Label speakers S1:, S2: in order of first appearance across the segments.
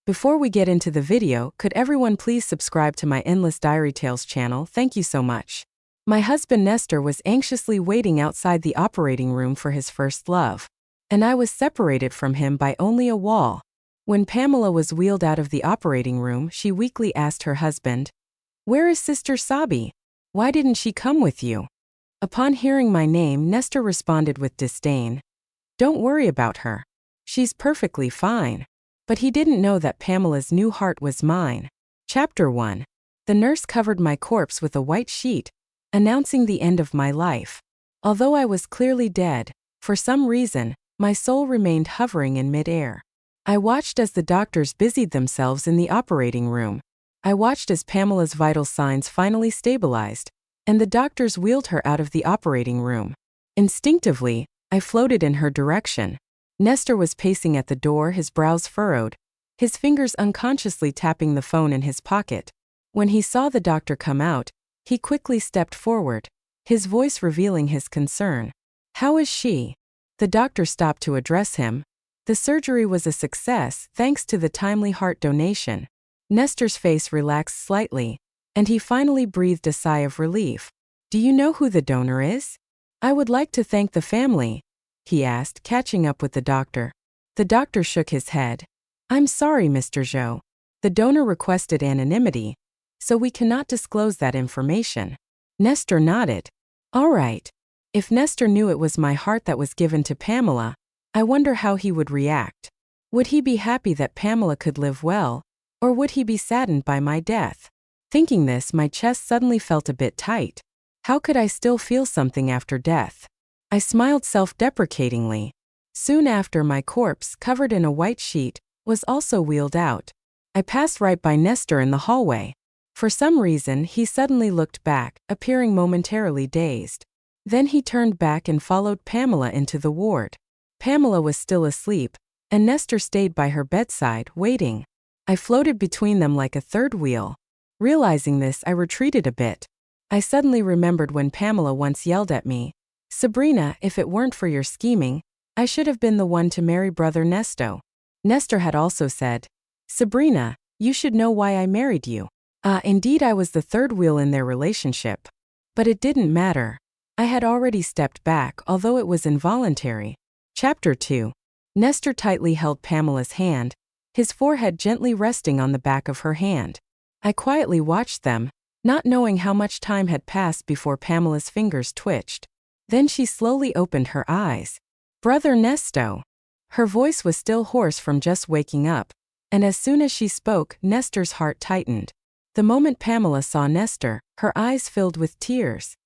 S1: Before we get into the video, could everyone please subscribe to my Endless Diary Tales channel? Thank you so much. My husband Nestor was anxiously waiting outside the operating room for his first love, and I was separated from him by only a wall. When Pamela was wheeled out of the operating room, she weakly asked her husband, "Where is Sister Sabi? Why didn't she come with you?" Upon hearing my name, Nestor responded with disdain, "Don't worry about her. She's perfectly fine." But he didn't know that Pamela's new heart was mine. Chapter 1. The nurse covered my corpse with a white sheet, announcing the end of my life. Although I was clearly dead, for some reason, my soul remained hovering in mid-air. I watched as the doctors busied themselves in the operating room. I watched as Pamela's vital signs finally stabilized, and the doctors wheeled her out of the operating room. Instinctively, I floated in her direction. Nestor was pacing at the door, his brows furrowed, his fingers unconsciously tapping the phone in his pocket. When he saw the doctor come out, he quickly stepped forward, his voice revealing his concern. "How is she?" The doctor stopped to address him. The surgery was a success thanks to the timely heart donation. Nestor's face relaxed slightly, and he finally breathed a sigh of relief. "Do you know who the donor is?" "I would like to thank the family," he asked, catching up with the doctor. The doctor shook his head. "I'm sorry, Mr. Zhou. The donor requested anonymity, so we cannot disclose that information." Nestor nodded. "All right. If Nestor knew it was my heart that was given to Pamela, I wonder how he would react. Would he be happy that Pamela could live well, or would he be saddened by my death?" Thinking this, my chest suddenly felt a bit tight. How could I still feel something after death? I smiled self-deprecatingly. Soon after, my corpse, covered in a white sheet, was also wheeled out. I passed right by Nestor in the hallway. For some reason, he suddenly looked back, appearing momentarily dazed. Then he turned back and followed Pamela into the ward. Pamela was still asleep, and Nestor stayed by her bedside, waiting. I floated between them like a third wheel. Realizing this, I retreated a bit. I suddenly remembered when Pamela once yelled at me, "Sabrina, if it weren't for your scheming, I should have been the one to marry brother Nesto." Nestor had also said, "Sabrina, you should know why I married you." Indeed, I was the third wheel in their relationship. But it didn't matter. I had already stepped back, although it was involuntary. Chapter 2. Nestor tightly held Pamela's hand, his forehead gently resting on the back of her hand. I quietly watched them, not knowing how much time had passed before Pamela's fingers twitched. Then she slowly opened her eyes. "Brother Nesto." Her voice was still hoarse from just waking up, and as soon as she spoke, Nestor's heart tightened. The moment Pamela saw Nestor, her eyes filled with tears.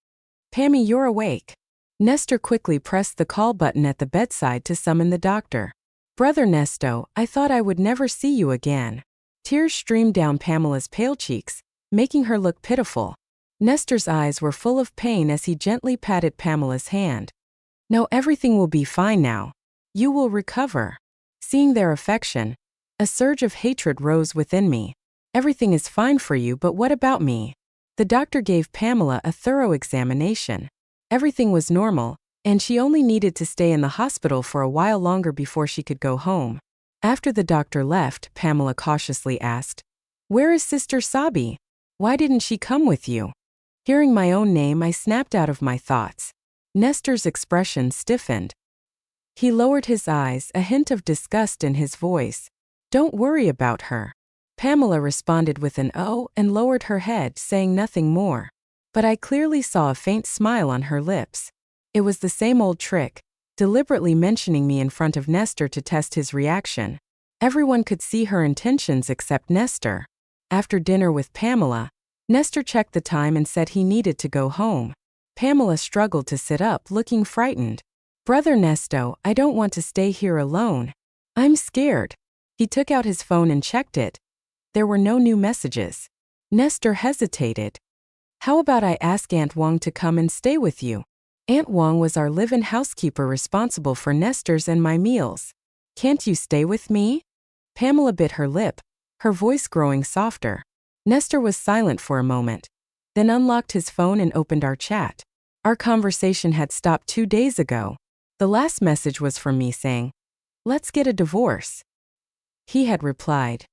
S1: "Pammy, you're awake." Nestor quickly pressed the call button at the bedside to summon the doctor. "Brother Nesto, I thought I would never see you again." Tears streamed down Pamela's pale cheeks, making her look pitiful. Nestor's eyes were full of pain as he gently patted Pamela's hand. "No, everything will be fine now. You will recover." Seeing their affection, a surge of hatred rose within me. "Everything is fine for you, but what about me?" The doctor gave Pamela a thorough examination. Everything was normal, and she only needed to stay in the hospital for a while longer before she could go home. After the doctor left, Pamela cautiously asked, "Where is Sister Sabi? Why didn't she come with you?" Hearing my own name, I snapped out of my thoughts. Nestor's expression stiffened. He lowered his eyes, a hint of disgust in his voice. "Don't worry about her." Pamela responded with an "oh" and lowered her head, saying nothing more. But I clearly saw a faint smile on her lips. It was the same old trick, deliberately mentioning me in front of Nestor to test his reaction. Everyone could see her intentions except Nestor. After dinner with Pamela, Nestor checked the time and said he needed to go home. Pamela struggled to sit up, looking frightened. "Brother Nesto, I don't want to stay here alone. I'm scared." He took out his phone and checked it. There were no new messages. Nestor hesitated. "How about I ask Aunt Wang to come and stay with you?" Aunt Wang was our live-in housekeeper responsible for Nestor's and my meals. "Can't you stay with me?" Pamela bit her lip, her voice growing softer. Nestor was silent for a moment, then unlocked his phone and opened our chat. Our conversation had stopped 2 days ago. The last message was from me saying, "Let's get a divorce." He had replied,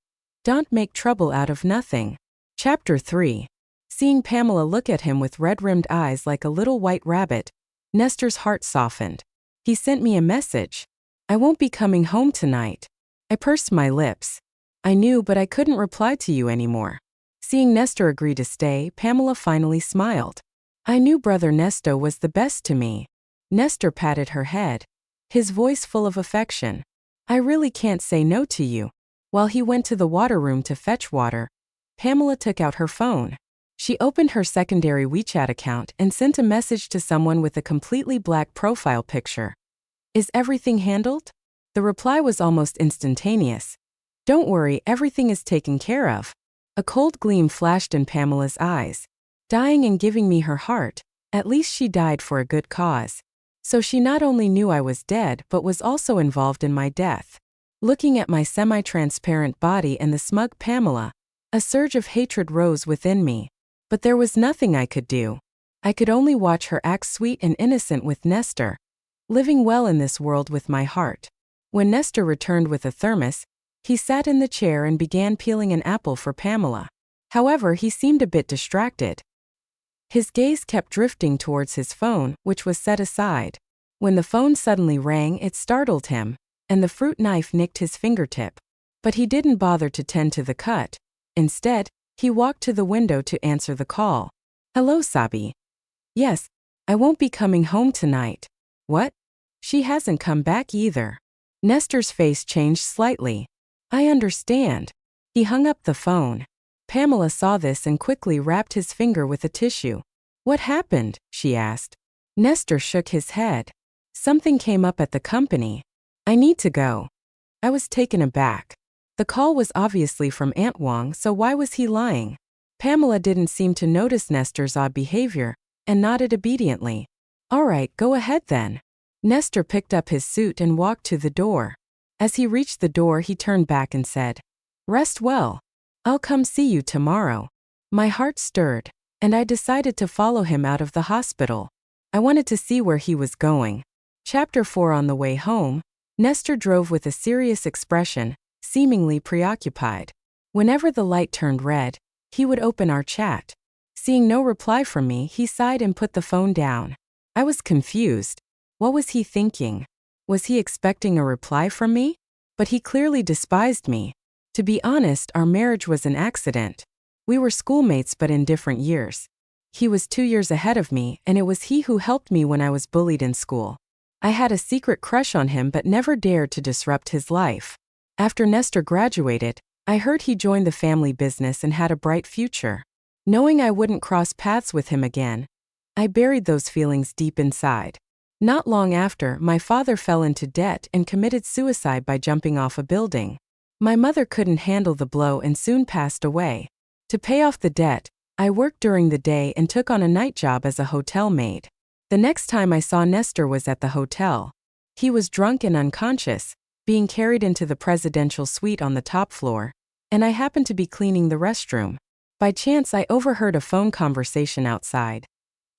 S1: Don't make trouble out of nothing. Chapter 3. Seeing Pamela look at him with red-rimmed eyes like a little white rabbit, Nestor's heart softened. He sent me a message. I won't be coming home tonight. I pursed my lips. I knew, but I couldn't reply to you anymore. Seeing Nestor agree to stay, Pamela finally smiled. I knew Brother Nesto was the best to me. Nestor patted her head, his voice full of affection. I really can't say no to you. While he went to the water room to fetch water, Pamela took out her phone. She opened her secondary WeChat account and sent a message to someone with a completely black profile picture. Is everything handled? The reply was almost instantaneous. Don't worry, everything is taken care of. A cold gleam flashed in Pamela's eyes. Dying and giving me her heart, at least she died for a good cause. So she not only knew I was dead but was also involved in my death. Looking at my semi-transparent body and the smug Pamela, a surge of hatred rose within me. But there was nothing I could do. I could only watch her act sweet and innocent with Nestor, living well in this world with my heart. When Nestor returned with a thermos, he sat in the chair and began peeling an apple for Pamela. However, he seemed a bit distracted. His gaze kept drifting towards his phone, which was set aside. When the phone suddenly rang, it startled him, and the fruit knife nicked his fingertip. But he didn't bother to tend to the cut. Instead, he walked to the window to answer the call. Hello, Sabi. Yes, I won't be coming home tonight. What? She hasn't come back either. Nestor's face changed slightly. I understand. He hung up the phone. Pamela saw this and quickly wrapped his finger with a tissue. What happened? She asked. Nestor shook his head. Something came up at the company. I need to go. I was taken aback. The call was obviously from Aunt Wong, so why was he lying? Pamela didn't seem to notice Nestor's odd behavior, and nodded obediently. All right, go ahead then. Nestor picked up his suit and walked to the door. As he reached the door, he turned back and said, Rest well. I'll come see you tomorrow. My heart stirred, and I decided to follow him out of the hospital. I wanted to see where he was going. Chapter 4. On the way home, Nestor drove with a serious expression, seemingly preoccupied. Whenever the light turned red, he would open our chat. Seeing no reply from me, he sighed and put the phone down. I was confused. What was he thinking? Was he expecting a reply from me? But he clearly despised me. To be honest, our marriage was an accident. We were schoolmates but in different years. He was 2 years ahead of me, and it was he who helped me when I was bullied in school. I had a secret crush on him but never dared to disrupt his life. After Nestor graduated, I heard he joined the family business and had a bright future. Knowing I wouldn't cross paths with him again, I buried those feelings deep inside. Not long after, my father fell into debt and committed suicide by jumping off a building. My mother couldn't handle the blow and soon passed away. To pay off the debt, I worked during the day and took on a night job as a hotel maid. The next time I saw Nestor was at the hotel. He was drunk and unconscious, being carried into the presidential suite on the top floor, and I happened to be cleaning the restroom. By chance, I overheard a phone conversation outside.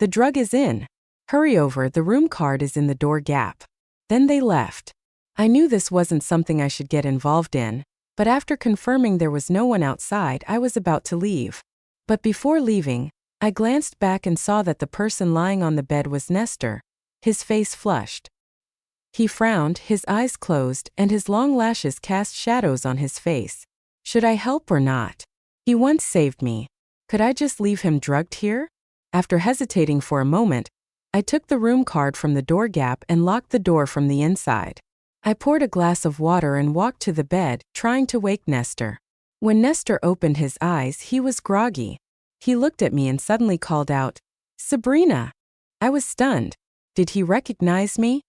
S1: The drug is in. Hurry over, the room card is in the door gap. Then they left. I knew this wasn't something I should get involved in, but after confirming there was no one outside, I was about to leave. But before leaving, I glanced back and saw that the person lying on the bed was Nestor. His face flushed. He frowned, his eyes closed, and his long lashes cast shadows on his face. Should I help or not? He once saved me. Could I just leave him drugged here? After hesitating for a moment, I took the room card from the door gap and locked the door from the inside. I poured a glass of water and walked to the bed, trying to wake Nestor. When Nestor opened his eyes, he was groggy. He looked at me and suddenly called out, Sabrina! I was stunned. Did he recognize me?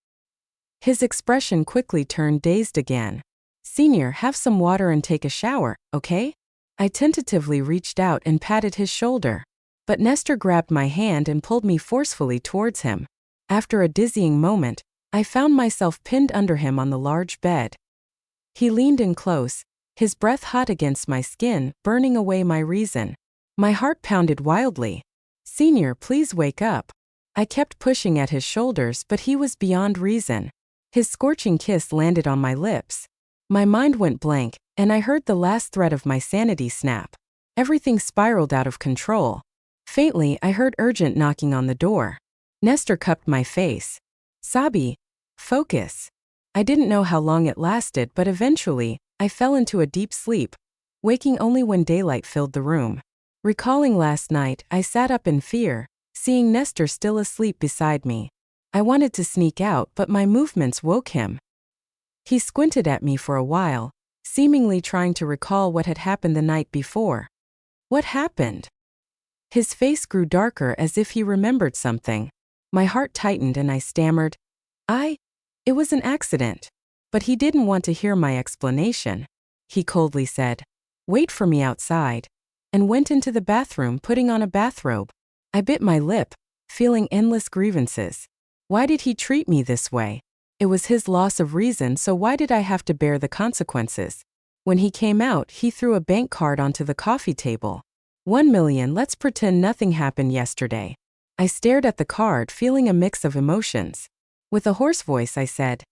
S1: His expression quickly turned dazed again. Senior, have some water and take a shower, okay? I tentatively reached out and patted his shoulder. But Nestor grabbed my hand and pulled me forcefully towards him. After a dizzying moment, I found myself pinned under him on the large bed. He leaned in close, his breath hot against my skin, burning away my reason. My heart pounded wildly. Senior, please wake up. I kept pushing at his shoulders, but he was beyond reason. His scorching kiss landed on my lips. My mind went blank, and I heard the last thread of my sanity snap. Everything spiraled out of control. Faintly, I heard urgent knocking on the door. Nestor cupped my face. Sabi, focus. I didn't know how long it lasted, but eventually, I fell into a deep sleep, waking only when daylight filled the room. Recalling last night, I sat up in fear, seeing Nestor still asleep beside me. I wanted to sneak out, but my movements woke him. He squinted at me for a while, seemingly trying to recall what had happened the night before. What happened? His face grew darker as if he remembered something. My heart tightened and I stammered, It was an accident. But he didn't want to hear my explanation. He coldly said, "Wait for me outside," and went into the bathroom putting on a bathrobe. I bit my lip, feeling endless grievances. Why did he treat me this way? It was his loss of reason, so why did I have to bear the consequences? When he came out, he threw a bank card onto the coffee table. 1 million, let's pretend nothing happened yesterday. I stared at the card, feeling a mix of emotions. With a hoarse voice I said,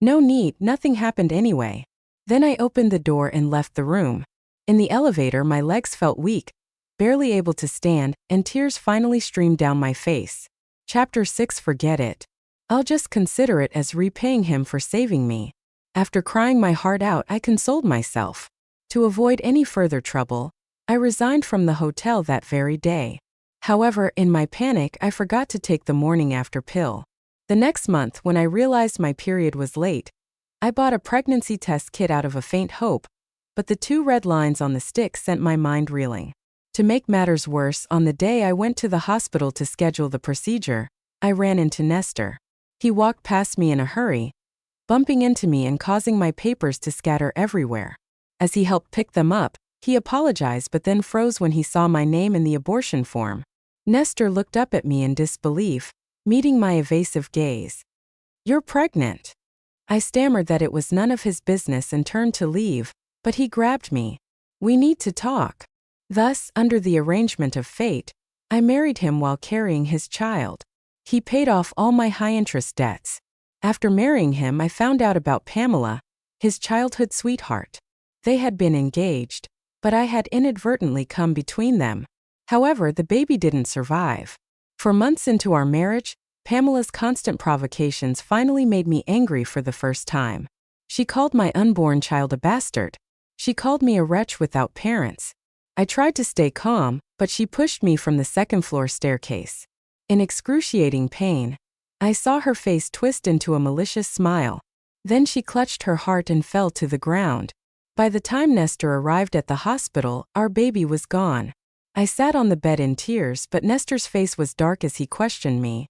S1: "No need, nothing happened anyway." Then I opened the door and left the room. In the elevator, my legs felt weak, barely able to stand, and tears finally streamed down my face. Chapter 6. Forget it. I'll just consider it as repaying him for saving me. After crying my heart out, I consoled myself. To avoid any further trouble, I resigned from the hotel that very day. However, in my panic, I forgot to take the morning after pill. The next month, when I realized my period was late, I bought a pregnancy test kit out of a faint hope, but the 2 red lines on the stick sent my mind reeling. To make matters worse, on the day I went to the hospital to schedule the procedure, I ran into Nestor. He walked past me in a hurry, bumping into me and causing my papers to scatter everywhere. As he helped pick them up, he apologized but then froze when he saw my name in the abortion form. Nestor looked up at me in disbelief, meeting my evasive gaze. "You're pregnant." I stammered that it was none of his business and turned to leave, but he grabbed me. "We need to talk." Thus, under the arrangement of fate, I married him while carrying his child. He paid off all my high-interest debts. After marrying him, I found out about Pamela, his childhood sweetheart. They had been engaged, but I had inadvertently come between them. However, the baby didn't survive. For months into our marriage, Pamela's constant provocations finally made me angry for the first time. She called my unborn child a bastard. She called me a wretch without parents. I tried to stay calm, but she pushed me from the second-floor staircase. In excruciating pain, I saw her face twist into a malicious smile. Then she clutched her heart and fell to the ground. By the time Nestor arrived at the hospital, our baby was gone. I sat on the bed in tears, but Nestor's face was dark as he questioned me.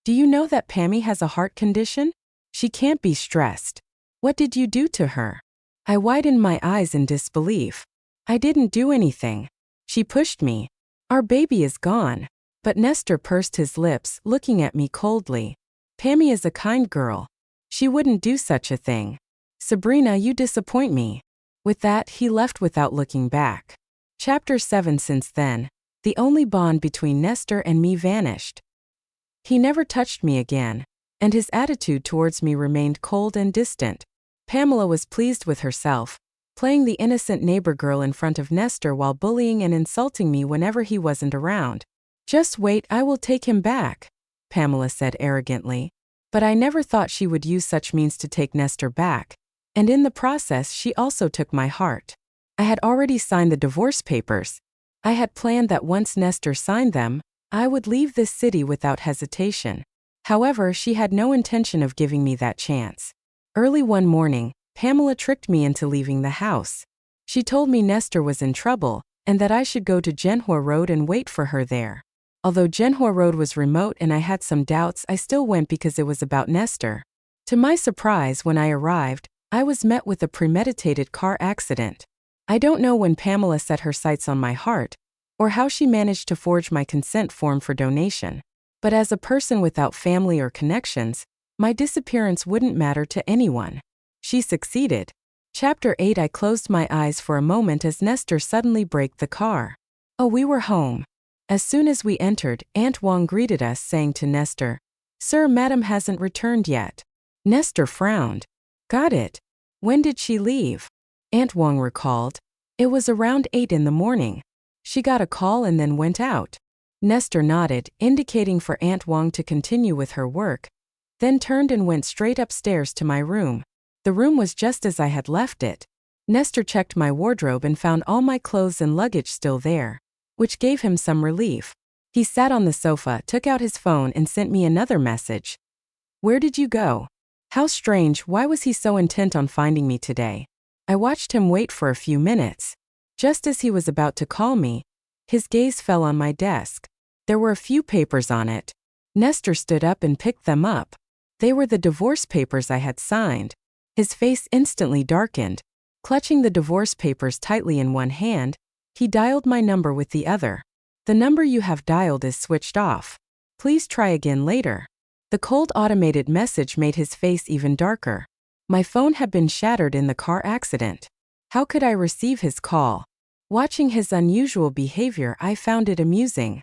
S1: "Do you know that Pammy has a heart condition? She can't be stressed. What did you do to her?" I widened my eyes in disbelief. "I didn't do anything. She pushed me. Our baby is gone." But Nestor pursed his lips, looking at me coldly. "Pammy is a kind girl. She wouldn't do such a thing. Sabrina, you disappoint me." With that, he left without looking back. Chapter 7. Since then, the only bond between Nestor and me vanished. He never touched me again, and his attitude towards me remained cold and distant. Pamela was pleased with herself, playing the innocent neighbor girl in front of Nestor while bullying and insulting me whenever he wasn't around. "Just wait, I will take him back," Pamela said arrogantly. But I never thought she would use such means to take Nestor back, and in the process she also took my heart. I had already signed the divorce papers. I had planned that once Nestor signed them, I would leave this city without hesitation. However, she had no intention of giving me that chance. Early one morning, Pamela tricked me into leaving the house. She told me Nestor was in trouble, and that I should go to Genhua Road and wait for her there. Although Genhua Road was remote and I had some doubts, I still went because it was about Nestor. To my surprise, when I arrived, I was met with a premeditated car accident. I don't know when Pamela set her sights on my heart, or how she managed to forge my consent form for donation. But as a person without family or connections, my disappearance wouldn't matter to anyone. She succeeded. Chapter 8. I closed my eyes for a moment as Nestor suddenly braked the car. Oh, we were home. As soon as we entered, Aunt Wang greeted us, saying to Nestor, "Sir, Madam hasn't returned yet." Nestor frowned. "Got it. When did she leave? Aunt Wang recalled. It was around 8 in the morning. She got a call and then went out. Nestor nodded, indicating for Aunt Wang to continue with her work, then turned and went straight upstairs to my room. The room was just as I had left it. Nestor checked my wardrobe and found all my clothes and luggage still there, which gave him some relief. He sat on the sofa, took out his phone and sent me another message. Where did you go? How strange, why was he so intent on finding me today? I watched him wait for a few minutes. Just as he was about to call me, his gaze fell on my desk. There were a few papers on it. Nestor stood up and picked them up. They were the divorce papers I had signed. His face instantly darkened. Clutching the divorce papers tightly in one hand, he dialed my number with the other. The number you have dialed is switched off. Please try again later. The cold automated message made his face even darker. My phone had been shattered in the car accident. How could I receive his call? Watching his unusual behavior, I found it amusing.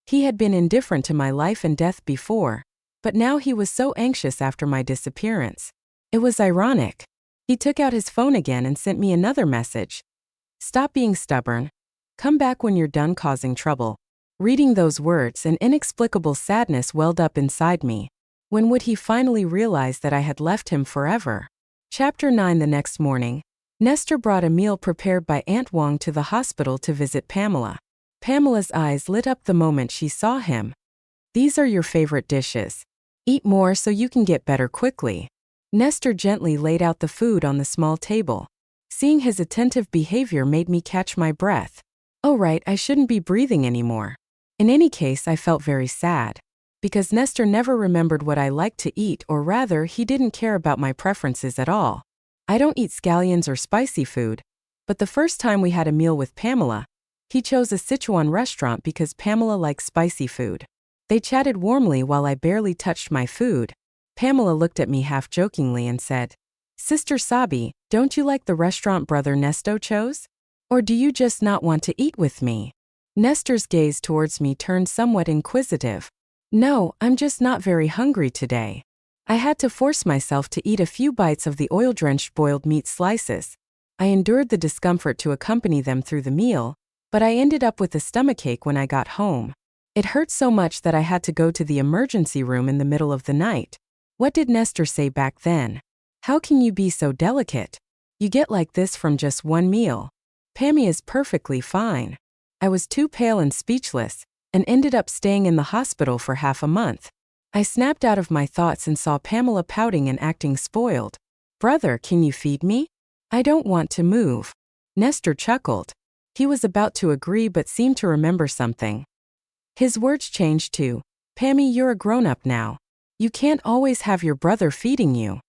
S1: He had been indifferent to my life and death before, but now he was so anxious after my disappearance. It was ironic. He took out his phone again and sent me another message. Stop being stubborn. Come back when you're done causing trouble. Reading those words, an inexplicable sadness welled up inside me. When would he finally realize that I had left him forever? Chapter 9. The next morning, Nestor brought a meal prepared by Aunt Wang to the hospital to visit Pamela. Pamela's eyes lit up the moment she saw him. These are your favorite dishes. Eat more so you can get better quickly. Nestor gently laid out the food on the small table. Seeing his attentive behavior made me catch my breath. Oh right, I shouldn't be breathing anymore. In any case, I felt very sad. Because Nestor never remembered what I liked to eat, or rather, he didn't care about my preferences at all. I don't eat scallions or spicy food. But the first time we had a meal with Pamela, he chose a Sichuan restaurant because Pamela likes spicy food. They chatted warmly while I barely touched my food. Pamela looked at me half-jokingly and said, Sister Sabi, don't you like the restaurant Brother Nesto chose? Or do you just not want to eat with me? Nestor's gaze towards me turned somewhat inquisitive. No, I'm just not very hungry today. I had to force myself to eat a few bites of the oil-drenched boiled meat slices. I endured the discomfort to accompany them through the meal, but I ended up with a stomachache when I got home. It hurt so much that I had to go to the emergency room in the middle of the night. What did Nestor say back then? How can you be so delicate? You get like this from just one meal. Pammy is perfectly fine. I was too pale and speechless, and ended up staying in the hospital for half a month. I snapped out of my thoughts and saw Pamela pouting and acting spoiled. Brother, can you feed me? I don't want to move. Nestor chuckled. He was about to agree but seemed to remember something. His words changed to, Pammy, you're a grown-up now. You can't always have your brother feeding you.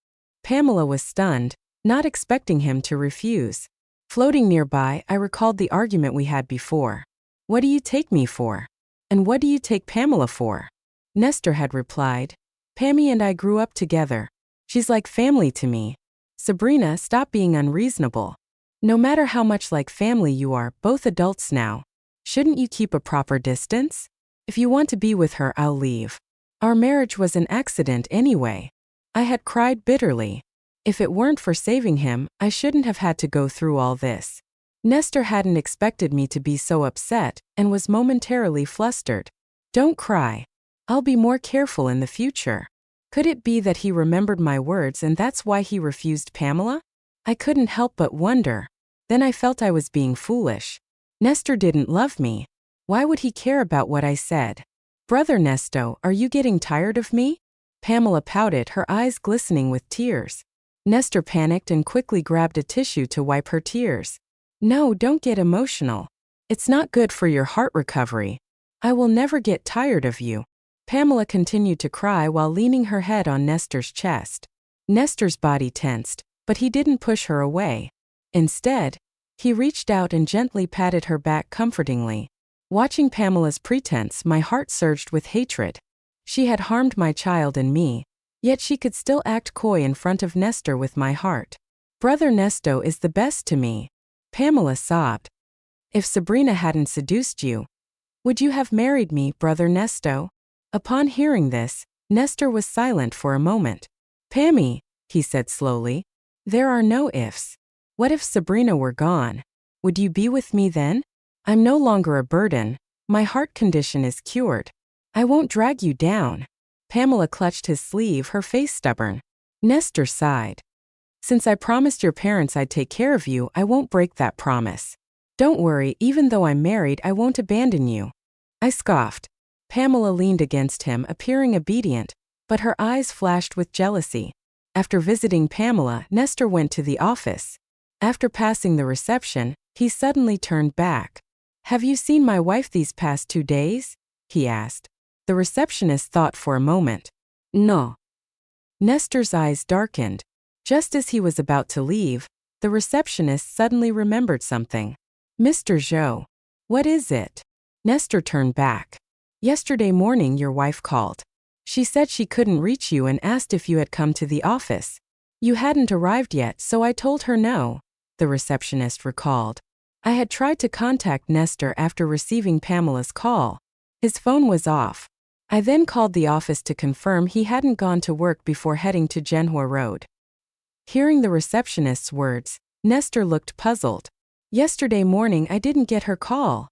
S1: Pamela was stunned, not expecting him to refuse. Floating nearby, I recalled the argument we had before. What do you take me for? And what do you take Pamela for? Nestor had replied, Pammy and I grew up together. She's like family to me. Sabrina, stop being unreasonable. No matter how much like family you are, both adults now. Shouldn't you keep a proper distance? If you want to be with her, I'll leave. Our marriage was an accident anyway. I had cried bitterly. If it weren't for saving him, I shouldn't have had to go through all this. Nestor hadn't expected me to be so upset and was momentarily flustered. Don't cry. I'll be more careful in the future. Could it be that he remembered my words and that's why he refused Pamela? I couldn't help but wonder. Then I felt I was being foolish. Nestor didn't love me. Why would he care about what I said? Brother Nesto, are you getting tired of me? Pamela pouted, her eyes glistening with tears. Nestor panicked and quickly grabbed a tissue to wipe her tears. No, don't get emotional. It's not good for your heart recovery. I will never get tired of you. Pamela continued to cry while leaning her head on Nestor's chest. Nestor's body tensed, but he didn't push her away. Instead, he reached out and gently patted her back comfortingly. Watching Pamela's pretense, my heart surged with hatred. She had harmed my child and me, yet she could still act coy in front of Nestor with my heart. Brother Nesto is the best to me. Pamela sobbed. If Sabrina hadn't seduced you, would you have married me, Brother Nesto? Upon hearing this, Nestor was silent for a moment. Pammy, he said slowly, There are no ifs. What if Sabrina were gone? Would you be with me then? I'm no longer a burden. My heart condition is cured. I won't drag you down. Pamela clutched his sleeve, her face stubborn. Nestor sighed. Since I promised your parents I'd take care of you, I won't break that promise. Don't worry, even though I'm married, I won't abandon you. I scoffed. Pamela leaned against him, appearing obedient, but her eyes flashed with jealousy. After visiting Pamela, Nestor went to the office. After passing the reception, he suddenly turned back. Have you seen my wife these past 2 days? He asked. The receptionist thought for a moment. No. Nestor's eyes darkened. Just as he was about to leave, the receptionist suddenly remembered something. Mr. Zhou. What is it? Nestor turned back. Yesterday morning your wife called. She said she couldn't reach you and asked if you had come to the office. You hadn't arrived yet, so I told her no, the receptionist recalled. I had tried to contact Nestor after receiving Pamela's call. His phone was off. I then called the office to confirm he hadn't gone to work before heading to Zhenhua Road. Hearing the receptionist's words, Nestor looked puzzled. Yesterday morning I didn't get her call,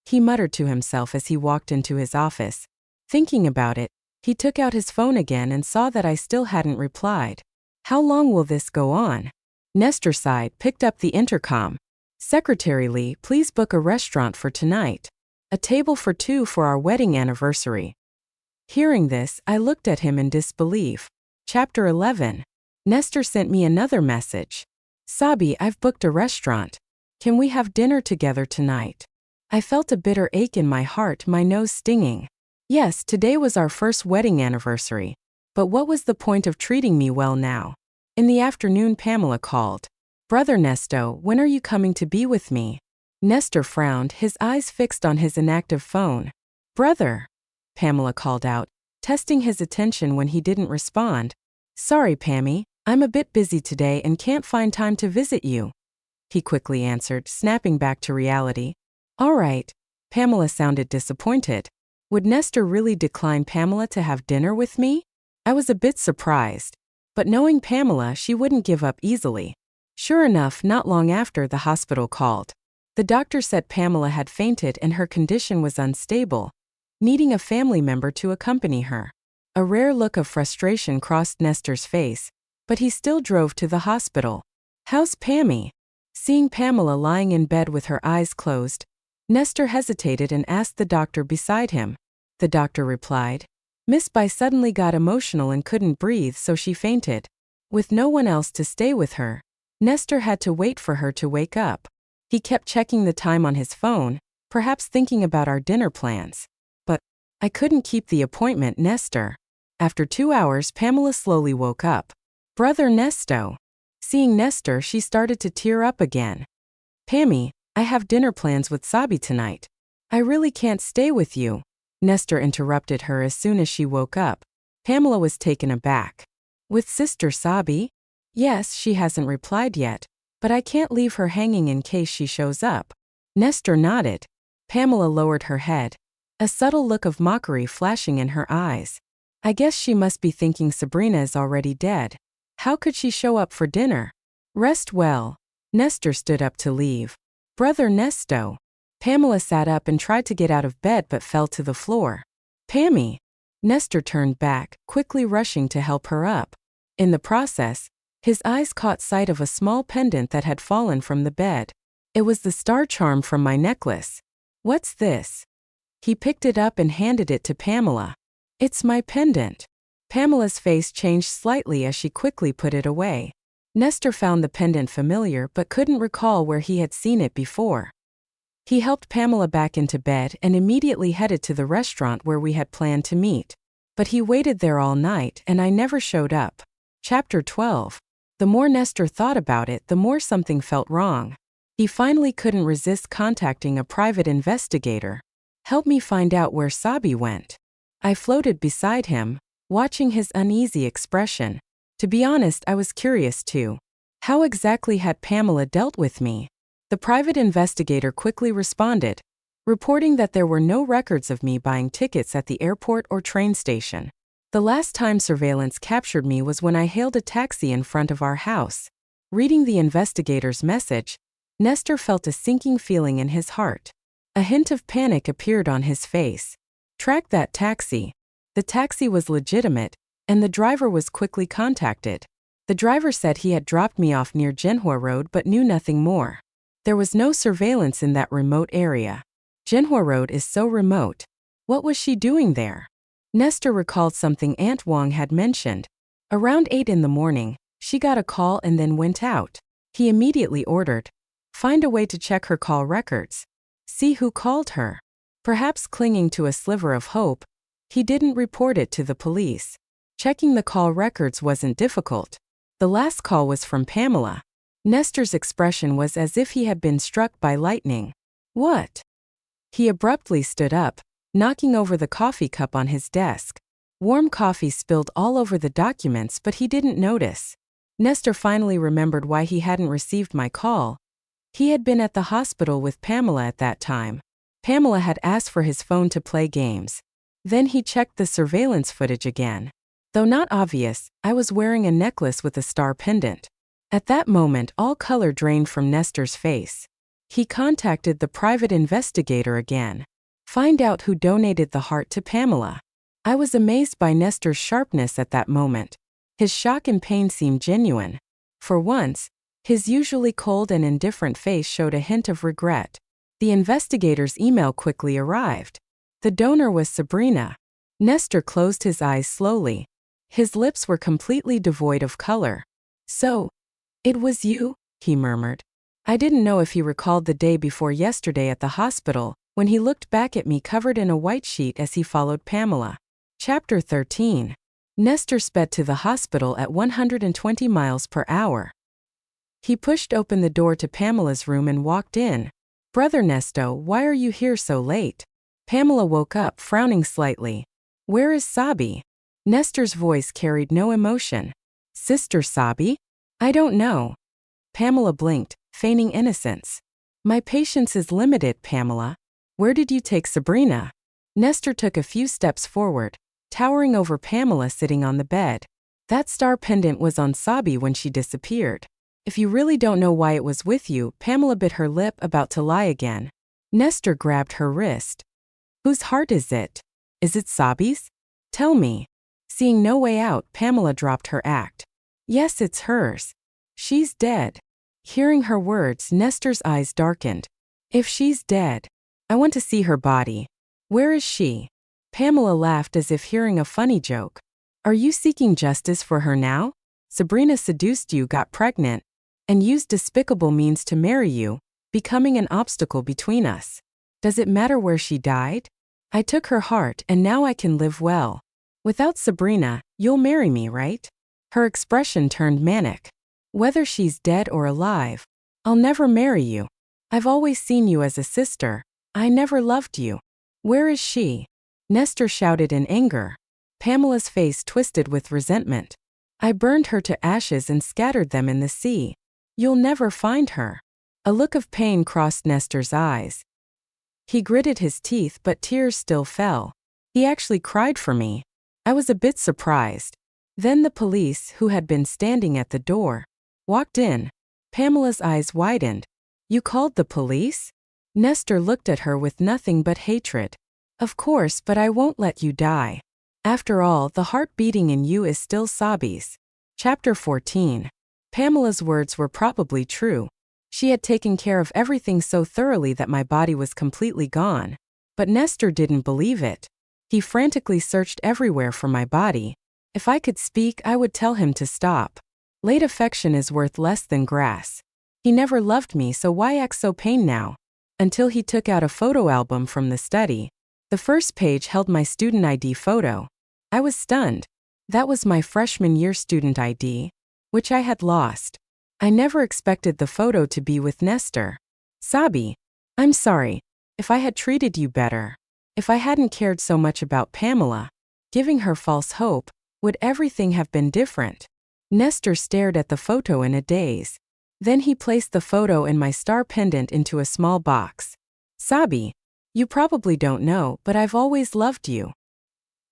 S1: he muttered to himself as he walked into his office. Thinking about it, he took out his phone again and saw that I still hadn't replied. How long will this go on? Nestor sighed, picked up the intercom. Secretary Lee, please book a restaurant for tonight. A table for 2 for our wedding anniversary. Hearing this, I looked at him in disbelief. Chapter 11. Nestor sent me another message. Sabi, I've booked a restaurant. Can we have dinner together tonight? I felt a bitter ache in my heart, my nose stinging. Yes, today was our first wedding anniversary. But what was the point of treating me well now? In the afternoon, Pamela called. Brother Nesto, when are you coming to be with me? Nestor frowned, his eyes fixed on his inactive phone. Brother, Pamela called out, testing his attention when he didn't respond. Sorry, Pammy, I'm a bit busy today and can't find time to visit you, he quickly answered, snapping back to reality. All right. Pamela sounded disappointed. Would Nestor really decline Pamela to have dinner with me? I was a bit surprised. But knowing Pamela, she wouldn't give up easily. Sure enough, not long after, the hospital called. The doctor said Pamela had fainted and her condition was unstable, needing a family member to accompany her. A rare look of frustration crossed Nestor's face, but he still drove to the hospital. How's Pammy? Seeing Pamela lying in bed with her eyes closed, Nestor hesitated and asked the doctor beside him. The doctor replied, Miss Bai suddenly got emotional and couldn't breathe, so she fainted. With no one else to stay with her, Nestor had to wait for her to wake up. He kept checking the time on his phone, perhaps thinking about our dinner plans. But I couldn't keep the appointment, Nestor. After 2 hours, Pamela slowly woke up. Brother Nesto. Seeing Nestor, she started to tear up again. Pammy, I have dinner plans with Sabi tonight. I really can't stay with you, Nestor interrupted her as soon as she woke up. Pamela was taken aback. With Sister Sabi? Yes, she hasn't replied yet, but I can't leave her hanging in case she shows up. Nestor nodded. Pamela lowered her head, a subtle look of mockery flashing in her eyes. I guess she must be thinking Sabrina is already dead. How could she show up for dinner? Rest well. Nestor stood up to leave. Brother Nesto. Pamela sat up and tried to get out of bed but fell to the floor. Pammy. Nestor turned back, quickly rushing to help her up. In the process, his eyes caught sight of a small pendant that had fallen from the bed. It was the star charm from my necklace. What's this? He picked it up and handed it to Pamela. It's my pendant. Pamela's face changed slightly as she quickly put it away. Nestor found the pendant familiar but couldn't recall where he had seen it before. He helped Pamela back into bed and immediately headed to the restaurant where we had planned to meet. But he waited there all night and I never showed up. Chapter 12. The more Nestor thought about it, the more something felt wrong. He finally couldn't resist contacting a private investigator. Help me find out where Sabi went. I floated beside him, watching his uneasy expression. To be honest, I was curious too. How exactly had Pamela dealt with me? The private investigator quickly responded, reporting that there were no records of me buying tickets at the airport or train station. The last time surveillance captured me was when I hailed a taxi in front of our house. Reading the investigator's message, Nestor felt a sinking feeling in his heart. A hint of panic appeared on his face. Track that taxi. The taxi was legitimate, and the driver was quickly contacted. The driver said he had dropped me off near Jinhua Road but knew nothing more. There was no surveillance in that remote area. Jinhua Road is so remote. What was she doing there? Nestor recalled something Aunt Wang had mentioned. Around 8 in the morning, she got a call and then went out. He immediately ordered, "Find a way to check her call records. See who called her." Perhaps clinging to a sliver of hope, he didn't report it to the police. Checking the call records wasn't difficult. The last call was from Pamela. Nestor's expression was as if he had been struck by lightning. "What?" He abruptly stood up, knocking over the coffee cup on his desk. Warm coffee spilled all over the documents, but he didn't notice. Nestor finally remembered why he hadn't received my call. He had been at the hospital with Pamela at that time. Pamela had asked for his phone to play games. Then he checked the surveillance footage again. Though not obvious, I was wearing a necklace with a star pendant. At that moment, all color drained from Nestor's face. He contacted the private investigator again. Find out who donated the heart to Pamela. I was amazed by Nestor's sharpness at that moment. His shock and pain seemed genuine. For once, his usually cold and indifferent face showed a hint of regret. The investigator's email quickly arrived. The donor was Sabrina. Nestor closed his eyes slowly. His lips were completely devoid of color. "So, it was you?" he murmured. I didn't know if he recalled the day before yesterday at the hospital, when he looked back at me covered in a white sheet as he followed Pamela. Chapter 13. Nestor sped to the hospital at 120 miles per hour. He pushed open the door to Pamela's room and walked in. "Brother Nesto, why are you here so late?" Pamela woke up, frowning slightly. "Where is Sabi?" Nestor's voice carried no emotion. "Sister Sabi? I don't know." Pamela blinked, feigning innocence. "My patience is limited, Pamela. Where did you take Sabrina?" Nestor took a few steps forward, towering over Pamela sitting on the bed. "That star pendant was on Sabi when she disappeared. If you really don't know why it was with you," Pamela bit her lip, about to lie again. Nestor grabbed her wrist. "Whose heart is it? Is it Sabi's? Tell me." Seeing no way out, Pamela dropped her act. "Yes, it's hers. She's dead." Hearing her words, Nestor's eyes darkened. "If she's dead, I want to see her body. Where is she?" Pamela laughed as if hearing a funny joke. "Are you seeking justice for her now? Sabrina seduced you, got pregnant, and used despicable means to marry you, becoming an obstacle between us. Does it matter where she died? I took her heart and now I can live well. Without Sabrina, you'll marry me, right?" Her expression turned manic. "Whether she's dead or alive, I'll never marry you. I've always seen you as a sister. I never loved you. Where is she?" Nestor shouted in anger. Pamela's face twisted with resentment. "I burned her to ashes and scattered them in the sea. You'll never find her." A look of pain crossed Nestor's eyes. He gritted his teeth, but tears still fell. "He actually cried for me." I was a bit surprised. Then the police, who had been standing at the door, walked in. Pamela's eyes widened. "You called the police?" Nestor looked at her with nothing but hatred. "Of course, but I won't let you die. After all, the heart beating in you is still Sabi's." Chapter 14. Pamela's words were probably true. She had taken care of everything so thoroughly that my body was completely gone. But Nestor didn't believe it. He frantically searched everywhere for my body. If I could speak, I would tell him to stop. Late affection is worth less than grass. He never loved me, so why act so pained now? Until he took out a photo album from the study. The first page held my student ID photo. I was stunned. That was my freshman year student ID, which I had lost. I never expected the photo to be with Nestor. "Sabi, I'm sorry. If I had treated you better, if I hadn't cared so much about Pamela, giving her false hope, would everything have been different?" Nestor stared at the photo in a daze. Then he placed the photo and my star pendant into a small box. "Sabi, you probably don't know, but I've always loved you."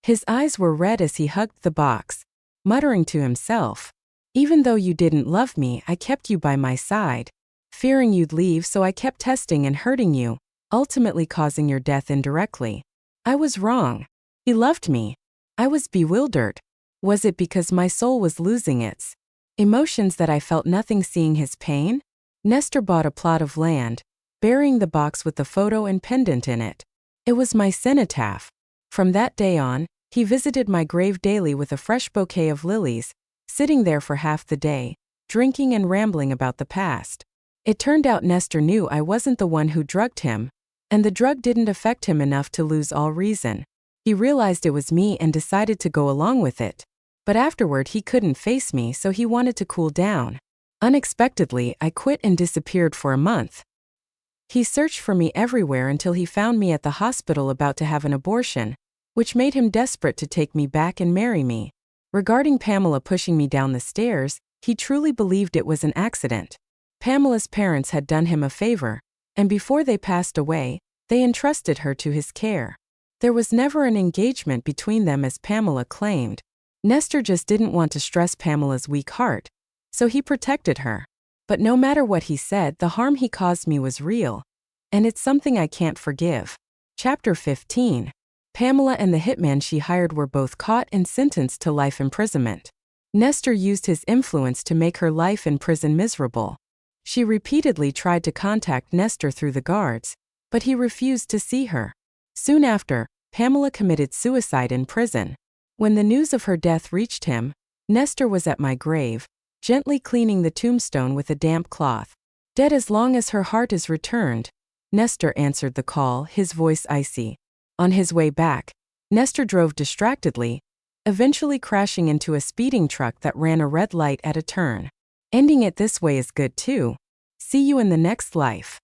S1: His eyes were red as he hugged the box, muttering to himself, Even though you didn't love me, I kept you by my side. Fearing you'd leave, so I kept testing and hurting you, ultimately causing your death indirectly. I was wrong. He loved me. I was bewildered. Was it because my soul was losing its emotions that I felt nothing seeing his pain? Nestor bought a plot of land, burying the box with the photo and pendant in it. It was my cenotaph. From that day on, he visited my grave daily with a fresh bouquet of lilies, sitting there for half the day, drinking and rambling about the past. It turned out Nestor knew I wasn't the one who drugged him, and the drug didn't affect him enough to lose all reason. He realized it was me and decided to go along with it. But afterward he couldn't face me, so he wanted to cool down. Unexpectedly, I quit and disappeared for a month. He searched for me everywhere until he found me at the hospital about to have an abortion, which made him desperate to take me back and marry me. Regarding Pamela pushing me down the stairs, he truly believed it was an accident. Pamela's parents had done him a favor, and before they passed away, they entrusted her to his care. There was never an engagement between them as Pamela claimed. Nestor just didn't want to stress Pamela's weak heart, so he protected her. But no matter what he said, the harm he caused me was real, and it's something I can't forgive. Chapter 15. Pamela and the hitman she hired were both caught and sentenced to life imprisonment. Nestor used his influence to make her life in prison miserable. She repeatedly tried to contact Nestor through the guards, but he refused to see her. Soon after, Pamela committed suicide in prison. When the news of her death reached him, Nestor was at my grave, gently cleaning the tombstone with a damp cloth. "Dead as long as her heart is returned," Nestor answered the call, his voice icy. On his way back, Nestor drove distractedly, eventually crashing into a speeding truck that ran a red light at a turn. Ending it this way is good too. See you in the next life.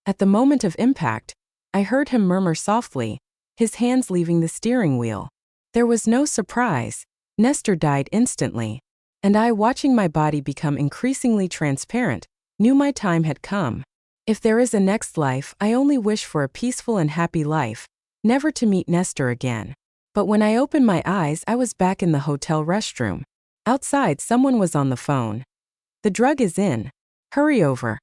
S1: At the moment of impact, I heard him murmur softly, his hands leaving the steering wheel. There was no surprise. Nestor died instantly, and I, watching my body become increasingly transparent, knew my time had come. If there is a next life, I only wish for a peaceful and happy life, never to meet Nestor again. But when I opened my eyes, I was back in the hotel restroom. Outside, someone was on the phone. "The drug is in. Hurry over.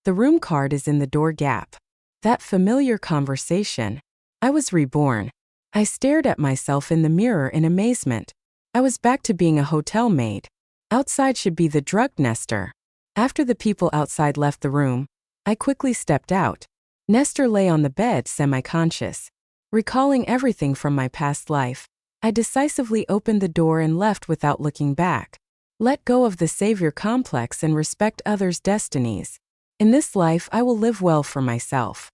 S1: The room card is in the door gap." That familiar conversation. I was reborn. I stared at myself in the mirror in amazement. I was back to being a hotel maid. Outside should be the drugged Nestor. After the people outside left the room, I quickly stepped out. Nestor lay on the bed, semi-conscious. Recalling everything from my past life, I decisively opened the door and left without looking back. Let go of the savior complex and respect others' destinies. In this life, I will live well for myself.